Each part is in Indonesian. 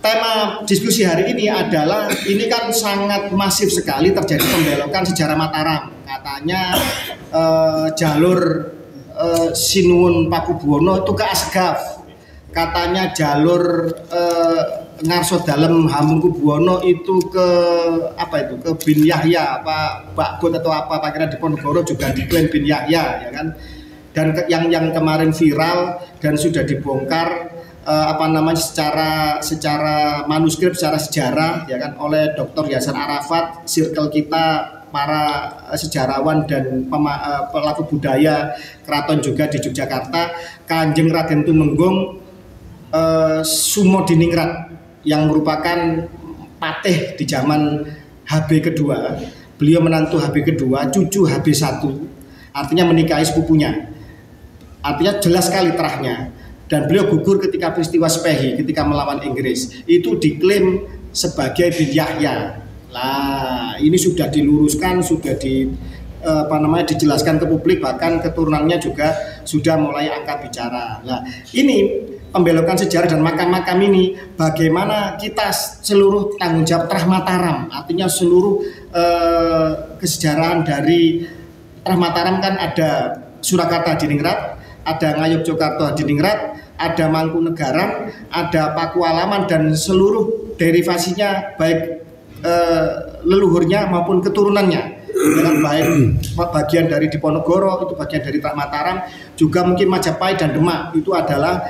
tema diskusi hari ini adalah ini kan sangat masif sekali terjadi pembelokan sejarah Mataram. Katanya jalur Sinuwun Pakubuwono itu ke Asgaf. Katanya jalur Ngarso Dalem Hamengkubuwono itu ke apa itu, ke Bin Yahya apa Bakbot atau apa kira di Ponorogo juga diklaim Bin Yahya, ya kan. Dan yang kemarin viral dan sudah dibongkar secara manuskrip, secara sejarah, ya kan, oleh Dr. Yasan Arafat, circle kita para sejarawan dan pelaku budaya keraton juga di Yogyakarta, Kanjeng Raden Tumenggung Sumodiningrat yang merupakan patih di zaman HB kedua. Beliau menantu HB kedua, cucu HB1, artinya menikahi sepupunya. Artinya jelas sekali terahnya. Dan beliau gugur ketika peristiwa Spehi, ketika melawan Inggris. Itu diklaim sebagai Bin Yahya. Lah, ini sudah diluruskan, sudah dijelaskan ke publik, bahkan keturunannya juga sudah mulai angkat bicara. Lah, ini pembelokan sejarah dan makam-makam ini, bagaimana kita seluruh tanggung jawab Trah Mataram, artinya seluruh kesejarahan dari Trah Mataram kan ada Surakarta Hadiningrat, ada Ngayogyakarta Hadiningrat, ada Mangkunegaran, ada Pakualaman dan seluruh derivasinya baik leluhurnya maupun keturunannya. Dengan baik bagian dari Diponegoro itu bagian dari Trah Mataram, juga mungkin Majapahit dan Demak itu adalah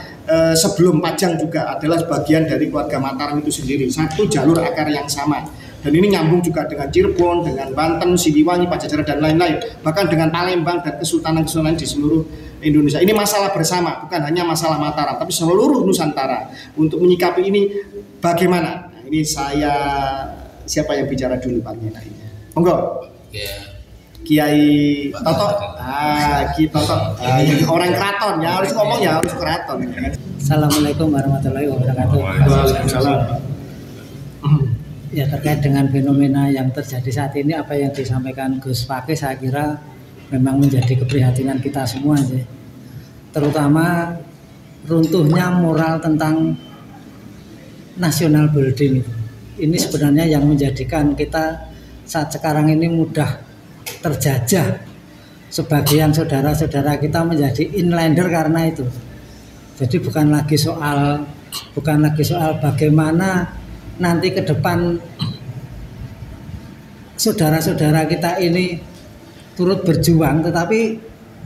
sebelum Pajang juga adalah bagian dari keluarga Mataram itu sendiri, satu jalur akar yang sama. Dan ini nyambung juga dengan Cirebon, dengan Banten, Siliwangi, Pajajaran dan lain-lain, bahkan dengan Palembang dan kesultanan-kesultanan di seluruh Indonesia. Ini masalah bersama, bukan hanya masalah Mataram, tapi seluruh Nusantara. Untuk menyikapi ini bagaimana? Nah, ini siapa yang bicara dulu Pak Nyai? Monggo. Kiai Toto. Kiai Toto. Orang keraton ya, harus ngomong ya, harus keraton. Assalamualaikum warahmatullahi wabarakatuh. Waalaikumsalam. Ya, terkait dengan fenomena yang terjadi saat ini, apa yang disampaikan Gus Fakih saya kira memang menjadi keprihatinan kita semua sih. Terutama runtuhnya moral tentang national building itu. Ini sebenarnya yang menjadikan kita saat sekarang ini mudah terjajah. Sebagian saudara-saudara kita menjadi inlander karena itu. Jadi bukan lagi soal bagaimana nanti ke depan saudara-saudara kita ini turut berjuang, tetapi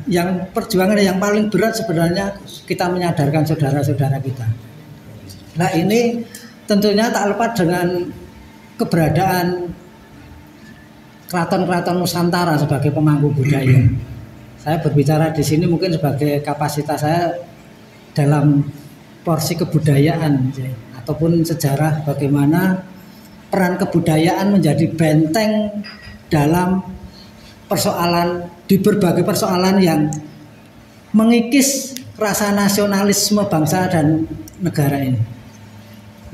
yang perjuangan yang paling berat sebenarnya kita menyadarkan saudara-saudara kita. Nah, ini tentunya tak lepas dengan keberadaan keraton-keraton Nusantara sebagai pemangku budaya. Saya berbicara di sini mungkin sebagai kapasitas saya dalam porsi kebudayaan ataupun sejarah, bagaimana peran kebudayaan menjadi benteng dalam persoalan, di berbagai persoalan yang mengikis rasa nasionalisme bangsa dan negara ini.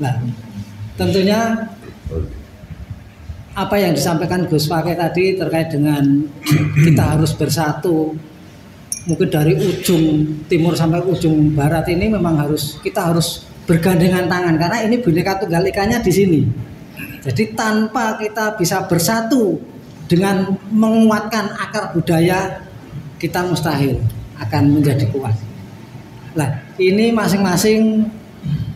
Nah, tentunya apa yang disampaikan Gus Fakih tadi terkait dengan kita harus bersatu, mungkin dari ujung timur sampai ujung barat ini memang kita harus bergandengan tangan, karena ini Bhinneka Tunggal Ikanya di sini. Jadi tanpa kita bisa bersatu dengan menguatkan akar budaya, kita mustahil akan menjadi kuat. Nah, ini masing-masing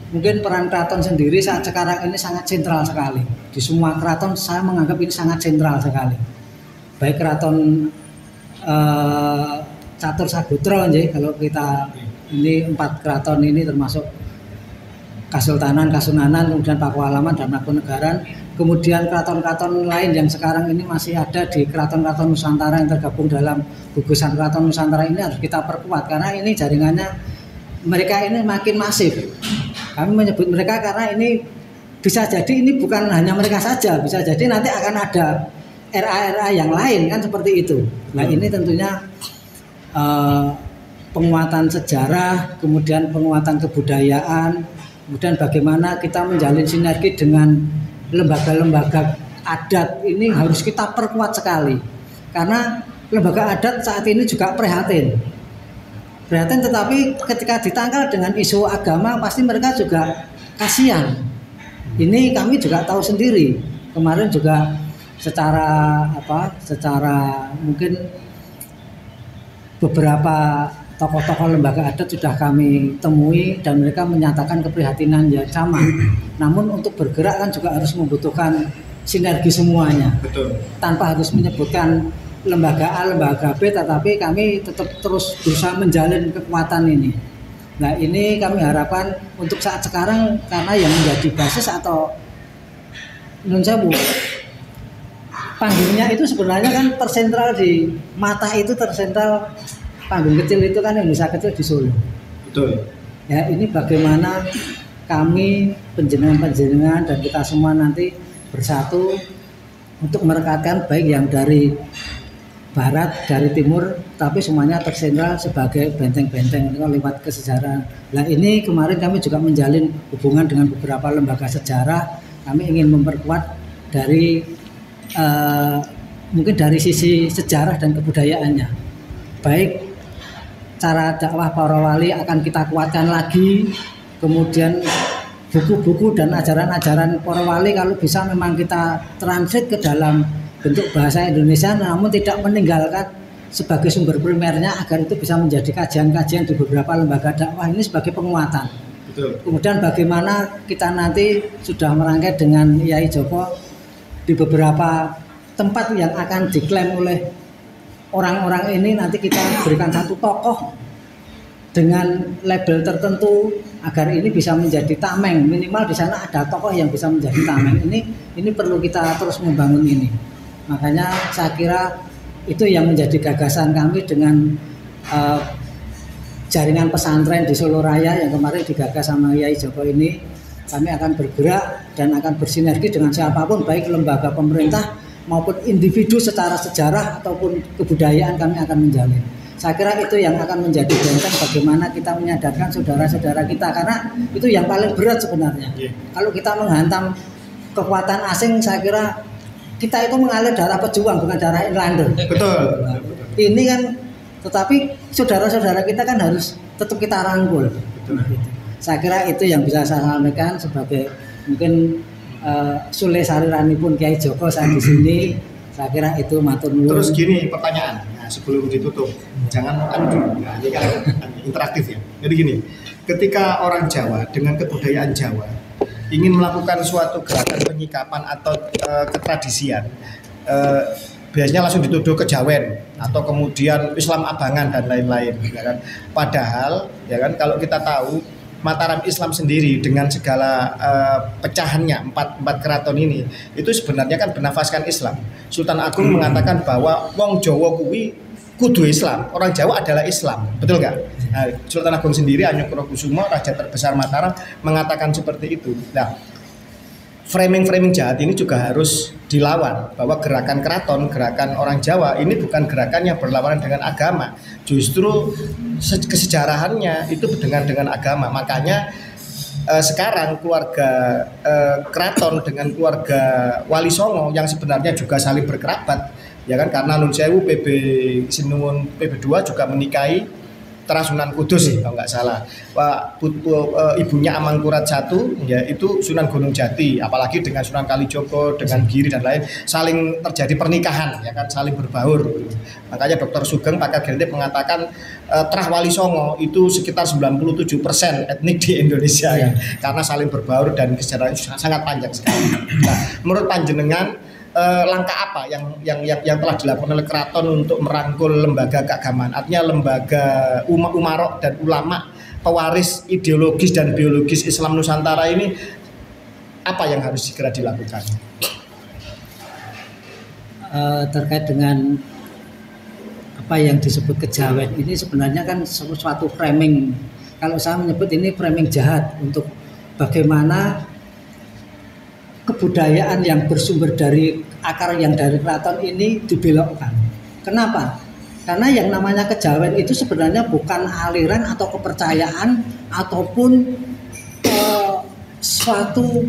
mungkin peran keraton sendiri saat sekarang ini sangat sentral sekali. Di semua keraton saya menganggap ini sangat sentral sekali. Baik keraton Catur Sagutra, kalau kita ini 4 keraton ini termasuk Kasultanan, Kasunanan, kemudian Pakualaman dan Mangkunegaran, kemudian keraton-keraton lain yang sekarang ini masih ada di keraton-keraton Nusantara yang tergabung dalam gugusan keraton Nusantara ini harus kita perkuat, karena ini jaringannya mereka ini makin masif. Kami menyebut mereka karena ini bisa jadi ini bukan hanya mereka saja, bisa jadi nanti akan ada RA-RA yang lain kan seperti itu. Nah, ini tentunya penguatan sejarah, kemudian penguatan kebudayaan, kemudian bagaimana kita menjalin sinergi dengan lembaga-lembaga adat ini harus kita perkuat sekali. Karena lembaga adat saat ini juga prihatin, tetapi ketika ditangkal dengan isu agama pasti mereka juga kasihan. Ini kami juga tahu sendiri. Kemarin juga secara mungkin beberapa tokoh-tokoh lembaga adat sudah kami temui dan mereka menyatakan keprihatinan yang sama. Namun untuk bergerak kan juga harus membutuhkan sinergi semuanya. Betul. Tanpa harus menyebutkan lembaga A, lembaga B, tetapi kami tetap terus berusaha menjalin kekuatan ini. Nah, ini kami harapkan untuk saat sekarang, karena yang menjadi basis atau nun sewu, panggungnya itu sebenarnya kan tersentral di mata, itu tersentral panggung kecil itu kan Indonesia Kecil di Solo. Betul. Ya, ini bagaimana kami penjenengan-penjenengan dan kita semua nanti bersatu untuk merekatkan baik yang dari barat, dari timur, tapi semuanya tersentral sebagai benteng-benteng lewat kesejarahan. Nah, ini kemarin kami juga menjalin hubungan dengan beberapa lembaga sejarah. Kami ingin memperkuat dari mungkin dari sisi sejarah dan kebudayaannya. Baik cara dakwah para wali akan kita kuatkan lagi, kemudian buku-buku dan ajaran-ajaran para wali kalau bisa memang kita translate ke dalam bentuk bahasa Indonesia, namun tidak meninggalkan sebagai sumber primernya agar itu bisa menjadi kajian-kajian di beberapa lembaga dakwah ini sebagai penguatan. Betul. Kemudian bagaimana kita nanti sudah merangkai dengan Yai Joko di beberapa tempat yang akan diklaim oleh orang-orang ini, nanti kita berikan satu tokoh dengan label tertentu agar ini bisa menjadi tameng, minimal di sana ada tokoh yang bisa menjadi tameng. Ini perlu kita terus membangun ini. Makanya saya kira itu yang menjadi gagasan kami dengan jaringan pesantren di Solo Raya yang kemarin digagas sama Yai Joko ini. Kami akan bergerak dan akan bersinergi dengan siapapun, baik lembaga pemerintah maupun individu secara sejarah ataupun kebudayaan, kami akan menjalin. Saya kira itu yang akan menjadi benteng bagaimana kita menyadarkan saudara-saudara kita, karena itu yang paling berat sebenarnya. Kalau kita menghantam kekuatan asing, saya kira kita itu mengalir darah pejuang bukan darah inlander. Betul. Nah, ini kan, tetapi saudara-saudara kita kan harus tetap kita rangkul. Betul. Saya kira itu yang bisa saya sampaikan sebagai mungkin Sule Sariranipun Kiai Joko saya di sini. Saya kira itu matur nuwun. Terus gini pertanyaan, nah, sebelum ditutup, jangan dulu, nah, ini kan interaktif ya. Jadi gini, ketika orang Jawa dengan kebudayaan Jawa ingin melakukan suatu gerakan penyikapan atau ketradisian, biasanya langsung dituduh kejawen atau kemudian Islam abangan dan lain-lain, ya kan? Padahal, ya kan, kalau kita tahu Mataram Islam sendiri dengan segala pecahannya empat keraton ini itu sebenarnya kan bernafaskan Islam. Sultan Agung mengatakan bahwa wong Jawa kuwi kudu Islam, orang Jawa adalah Islam, betul nggak? Nah, Sultan Agung sendiri Anyokrokusumo, raja terbesar Mataram, mengatakan seperti itu. Nah, framing jahat ini juga harus dilawan, bahwa gerakan keraton, gerakan orang Jawa ini bukan gerakan yang berlawanan dengan agama, justru kesejarahannya itu dengan agama. Makanya sekarang keluarga keraton dengan keluarga Wali Songo yang sebenarnya juga saling berkerabat, ya kan, karena Nun Sewu PB Sinuwun PB2 juga menikahi Sunan Kudus sih kalau nggak salah. Ibunya Amangkurat I ya itu Sunan Gunung Jati, apalagi dengan Sunan Kalijogo, dengan Giri dan lain, saling terjadi pernikahan, ya kan, saling berbaur. Makanya Dr. Sugeng pakar genetik mengatakan Trah Wali Songo itu sekitar 97% etnik di Indonesia ya, karena saling berbaur dan sejarah sangat panjang sekali. Nah, menurut panjenengan langkah apa yang telah dilakukan oleh keraton untuk merangkul lembaga keagamaan, artinya lembaga umarok dan ulama pewaris ideologis dan biologis Islam Nusantara ini, apa yang harus segera dilakukan? Terkait dengan apa yang disebut kejawen ini sebenarnya kan suatu framing, kalau saya menyebut ini framing jahat untuk bagaimana kebudayaan yang bersumber dari akar yang dari keraton ini dibelokkan. Kenapa? Karena yang namanya kejawen itu sebenarnya bukan aliran atau kepercayaan ataupun suatu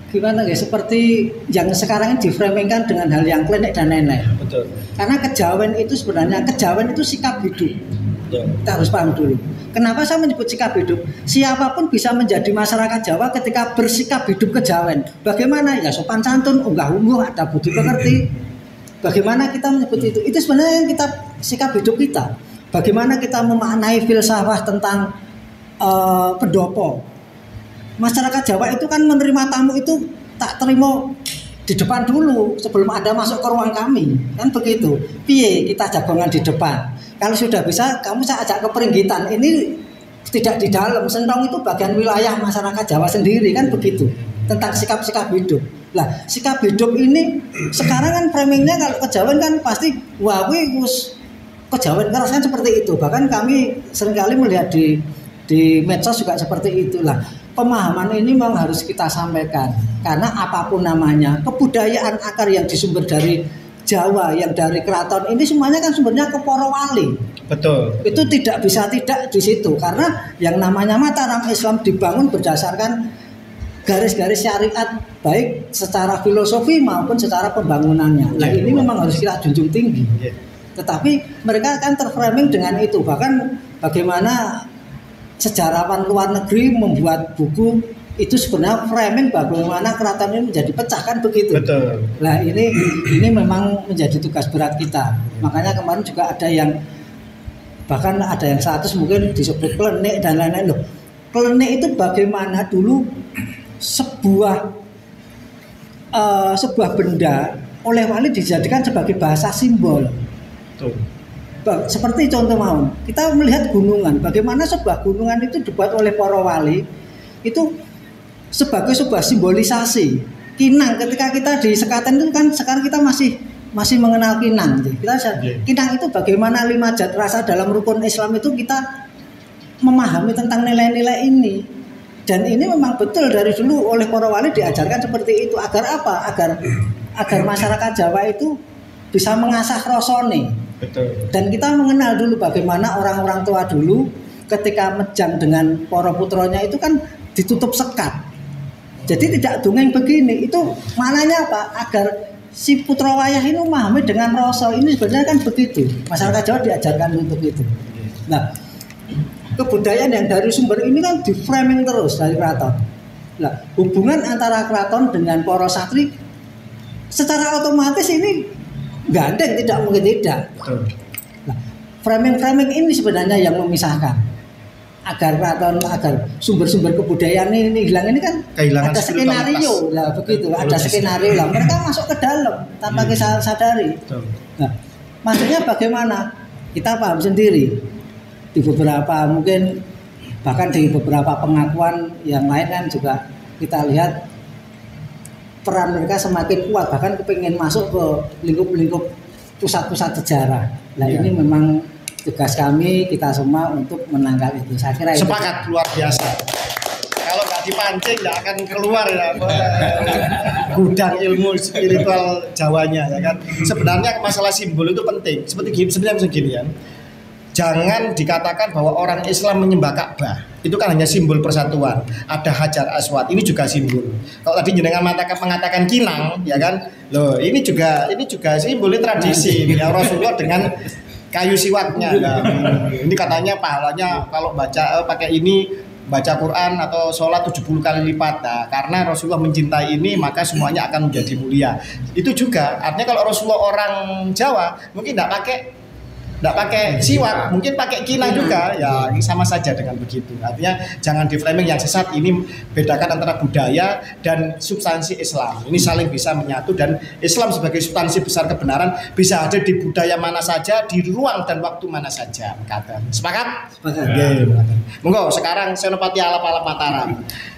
gimana ya, seperti yang sekarang ini diframingkan dengan hal yang klinik dan lain-lain. Betul. Karena kejawen itu sebenarnya, kejawen itu sikap hidup. Betul. Kita harus paham dulu. Kenapa saya menyebut sikap hidup? Siapapun bisa menjadi masyarakat Jawa ketika bersikap hidup kejawen. Bagaimana? Ya sopan santun, unggah-ungguh, ada budi pekerti. Bagaimana kita menyebut itu? Itu sebenarnya yang kita sikap hidup kita. Bagaimana kita memaknai filsafat tentang pendopo. Masyarakat Jawa itu kan menerima tamu itu tak terima di depan dulu sebelum Anda masuk ke ruang kami, kan begitu. Piye kita jagongan di depan. Kalau sudah bisa, kamu saya ajak ke Peringgitan. Ini tidak di dalam. Sentong itu bagian wilayah masyarakat Jawa sendiri, kan begitu. Tentang sikap-sikap hidup. Lah, sikap hidup ini sekarang kan framingnya kalau kejawen kan pasti wah wis kejawen keras kan seperti itu. Bahkan kami seringkali melihat di medsos juga seperti itulah. Pemahaman ini memang harus kita sampaikan karena apapun namanya kebudayaan akar yang disumber dari Jawa yang dari keraton ini semuanya kan sumbernya ke para wali. Betul. Itu tidak bisa tidak di situ karena yang namanya Mataram Islam dibangun berdasarkan garis-garis syariat baik secara filosofi maupun secara pembangunannya. Nah ini memang harus kita junjung tinggi. Tetapi mereka kan terframing dengan itu bahkan bagaimana sejarawan luar negeri membuat buku itu sebenarnya framing bagaimana keraton ini menjadi pecah kan begitu. Betul. Nah ini memang menjadi tugas berat kita. Makanya kemarin juga ada yang bahkan ada yang 100 mungkin disebut klenik dan lain-lain loh. Klenik itu bagaimana dulu sebuah benda oleh wali dijadikan sebagai bahasa simbol. Betul. Seperti contoh mau kita melihat gunungan, bagaimana sebuah gunungan itu dibuat oleh para wali itu sebagai sebuah simbolisasi. Kinang ketika kita di Sekaten itu kan sekarang kita masih mengenal kinang. Kinang itu bagaimana 5 jat rasa dalam rukun Islam itu kita memahami tentang nilai-nilai ini. Dan ini memang betul dari dulu oleh para wali diajarkan seperti itu agar apa? Agar masyarakat Jawa itu bisa mengasah rasane. Betul. Dan kita mengenal dulu bagaimana orang-orang tua dulu ketika mejang dengan para putranya itu kan ditutup sekat. Jadi tidak dongeng begini. Itu maknanya apa? Agar si putra wayah ini memahami dengan rasa. Ini sebenarnya kan begitu. Masyarakat Jawa diajarkan untuk itu. Nah, kebudayaan yang dari sumber ini kan di framing terus dari keraton. Nah, hubungan antara keraton dengan para satri secara otomatis ini gandeng, tidak mungkin tidak. Nah, framing-framing ini sebenarnya yang memisahkan agar keraton, agar sumber-sumber kebudayaan ini hilang. Ini kan kehilangan ada skenario lah begitu, ada skenario lah. Mereka masuk ke dalam tanpa kita sadari. Nah, maksudnya bagaimana? Kita paham sendiri di beberapa mungkin bahkan di beberapa pengakuan yang lain kan juga kita lihat peran mereka semakin kuat bahkan kepingin masuk ke lingkup-lingkup pusat-pusat sejarah. Nah ini memang tugas kami kita semua untuk menangkal itu. Saya kira sepakat itu. Luar biasa. Kalau nggak dipancing nggak akan keluar ya gudang ilmu spiritual Jawanya ya kan. Sebenarnya masalah simbol itu penting. Sebenarnya begini ya. Jangan dikatakan bahwa orang Islam menyembah Ka'bah. Itu kan hanya simbol persatuan. Ada Hajar Aswad, ini juga simbol. Kalau tadi jenengan mengatakan kinang, ya kan? Loh, ini juga simbol tradisi. Ya Rasulullah dengan kayu siwaknya. Kan? Ini katanya pahalanya kalau pakai ini baca Quran atau sholat 70 kali lipat. Nah, karena Rasulullah mencintai ini maka semuanya akan menjadi mulia. Itu juga artinya kalau Rasulullah orang Jawa mungkin tidak pakai siwak, mungkin pakai kinang juga, ya sama saja dengan begitu. Artinya jangan di framing yang sesat. Ini bedakan antara budaya dan substansi Islam. Ini saling bisa menyatu dan Islam sebagai substansi besar kebenaran bisa ada di budaya mana saja, di ruang dan waktu mana saja. Sepakat? Sepakat. Monggo sekarang Senopati Alap-Alap Mataram.